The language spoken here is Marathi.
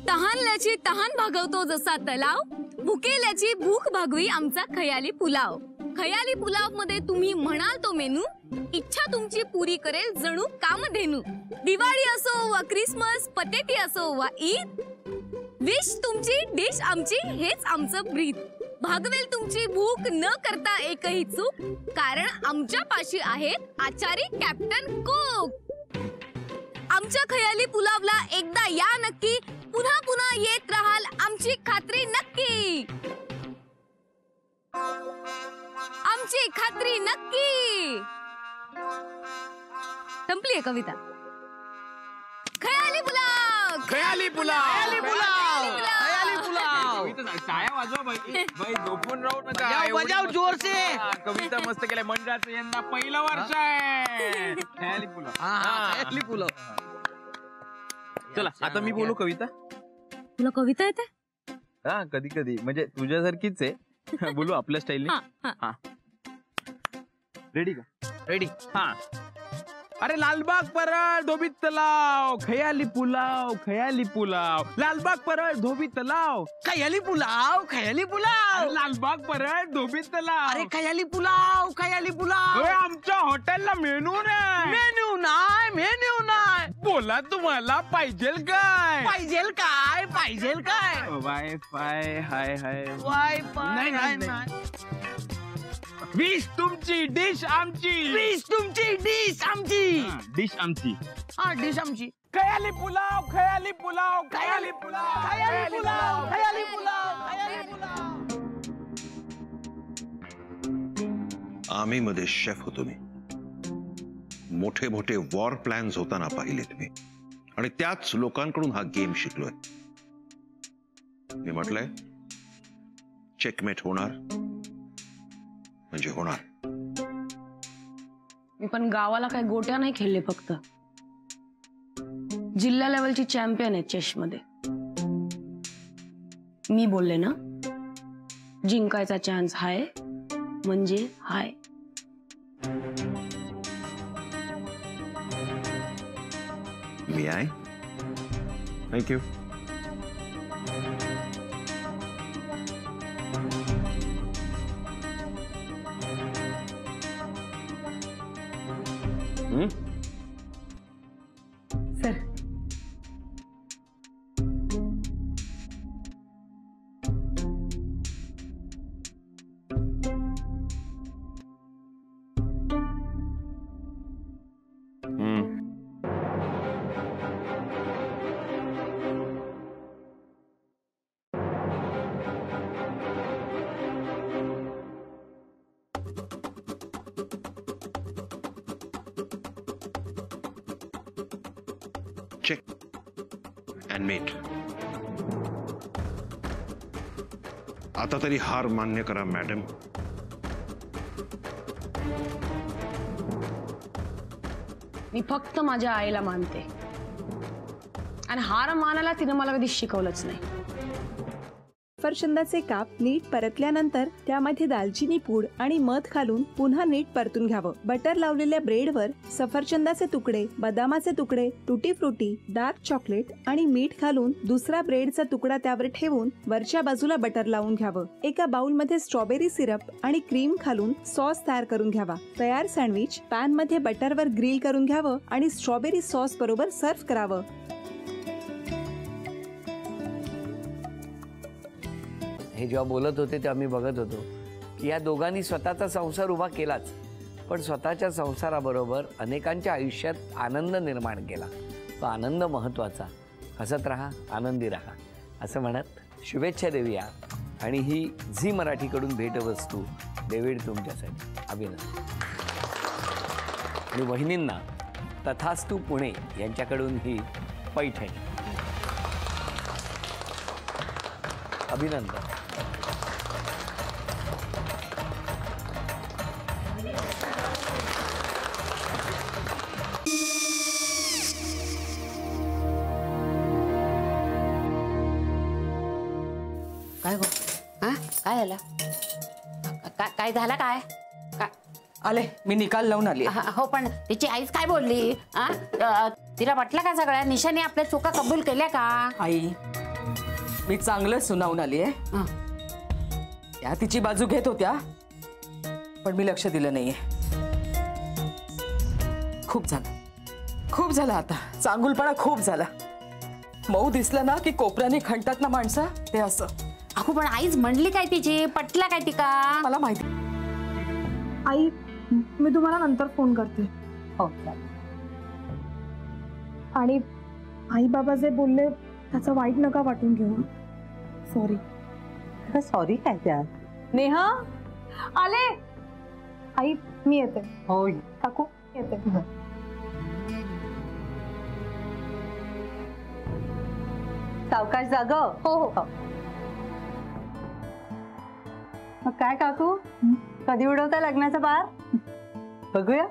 तहानल्याची तहान भागवतो जसा तलाव, भुकेल्याची भूक भागवी आमचा खयाली पुलाव. खयाली पुलाव मध्ये तुम्ही म्हणाल तो मेनू, इच्छा तुमची पुरी करेल जणू कामधेनू. दिवाळी असो वा क्रिसमस, पतेती असो वा ईद, विश तुमची डिश आमची हेच आमचं ब्रीद. भागवेल तुमची भूक न करता एकही चूक, कारण आमच्या पाशी आहेत आचारी कॅप्टन कुक. आमच्या खयाली पुलावला एकदा या नक्की, पुन्हा पुन्हा येत राहाल आमची खात्री नक्की. आमची खात्री नक्की. संपली कविता. खयाली पुलाव, खयाली पुलाव, खयाली पुलाव, खयाली पुलाव. टाळ्या वाजवा बाई, झोपून राहू नका. बजाव जोर से. कविता मस्त केल्या. मंडळाचं यंदा पहिलं वर्ष आहे. खयाली पुलाव, खयाली पुलाव. चला आता मी बोलू कविता. तुला कविता येते? हा, कधी कधी म्हणजे तुझ्यासारखीच आहे. बोलू आपल्या स्टाईलने. रेडी का? रेडी. हा. अरे लालबाग परळ धोबी तलाव, खयाली पुलाव, खयाली पुलाव. लालबाग परळ धोबी तलाव, खयाली पुलाव, खयाली पुलाव. लालबाग परळ धोबी तलाव. अरे खयाली पुलाव, खयाली पुलाव. आमच्या हॉटेलला मेनू नाही. मेन्यू नाही, मेन्यू नाही. बोला तुम्हाला पाहिजे काय? पाहिजेल काय, पाहिजेल काय? वायफाय हाय हाय. वायफाय नाही. विश तुमची डिश आमची. डिश तुमची, डिश आमची. डिश आमची. हा, डिश आमची. खयाली पुलाव, खयाली पुलाव, खयाली पुलाव, खयाली पुलाव, खयाली पुलाव, खयाली पुलाव. आर्मी मध्ये शेफ होतो मी. मोठे मोठे वॉर प्लॅन्स होताना पाहिलेत मी, आणि त्याच लोकांकडून हा गेम शिकलोय. मी म्हटलंय चेकमेट होणार म्हणजे होणार. मी पण गावाला काही गोट्या नाही खेळले, फक्त जिल्हा लेवलची चॅम्पियन आहे चेस मध्ये. मी बोलले ना, जिंकायचा चान्स हाय म्हणजे हाय. मी आहे. थँक्यू. सर चेक अँड मेट. आता तरी हार मान्य करा मॅडम. मी फक्त माझ्या आईला मानते, आणि हार मानायला तिने मला कधी शिकवलंच नाही. सफरचंदाचे काप नीट परतल्यानंतर त्यामध्ये दालचिनी पूड आणि मध घालून पुन्हा नीट परतून घ्यावं. बटर लावलेल्या ब्रेडवर सफरचंदाचे तुकडे, बदामाचे तुकडे, टुटी फ्रुटी, डार्क चॉकलेट आणि मीठ घालून दुसरा ब्रेडचा तुकडा त्यावर ठेवून वरच्या बाजूला बटर लावून घ्यावं. एका बाउलमध्ये स्ट्रॉबेरी सिरप आणि क्रीम घालून सॉस तयार करून घ्यावा. तयार सँडविच पॅन मध्ये बटरवर ग्रिल करून घ्यावं आणि स्ट्रॉबेरी सॉस बरोबर सर्व्ह करावं. हे जेव्हा बोलत होते तेव्हा मी बघत होतो की या दोघांनी स्वतःचा संसार उभा केलाच, पण स्वतःच्या संसाराबरोबर अनेकांच्या आयुष्यात आनंद निर्माण केला. तो आनंद महत्त्वाचा. हसत राहा, आनंदी राहा असं म्हणत शुभेच्छा देऊया. आणि ही झी मराठीकडून भेटवस्तू डेव्हिड तुमच्यासाठी. अभिनंदन. आणि वहिनींना तथास्तू पुणे यांच्याकडून ही पैठणी. अभिनंदन. काय गो? हा काय झालं? काय झालं? काय आले मी निकाल लावून आली. हो पण तिची आईच काय बोलली? तिला पटलं का सगळ्या? निशाने आपल्या चुका कबूल केल्या का? आई मी चांगलं सुनावून आली आहे. हं. त्या तिची बाजू घेत होत्या पण मी लक्ष दिलं नाहीये. खूप झालं आता. चांगुलपणा खूप झाला. मऊ दिसलं ना की कोपऱ्याने खणतात ना माणसं, ते असं. अगो पण आईच म्हणली काय तिची? पटला काय तिका? मला माहिती. आई मी तुम्हाला नंतर फोन करते. हो आणि आई बाबा जे बोलले त्याचं वाईट नका वाटून घेऊ. सॉरी. सॉरी काय त्या? नेहा आले. आई मी येते. होय काकू येते. सावकाश जाग. हो हो. मग काय काकू, कधी उडवता लग्नाचा बार? बघूया.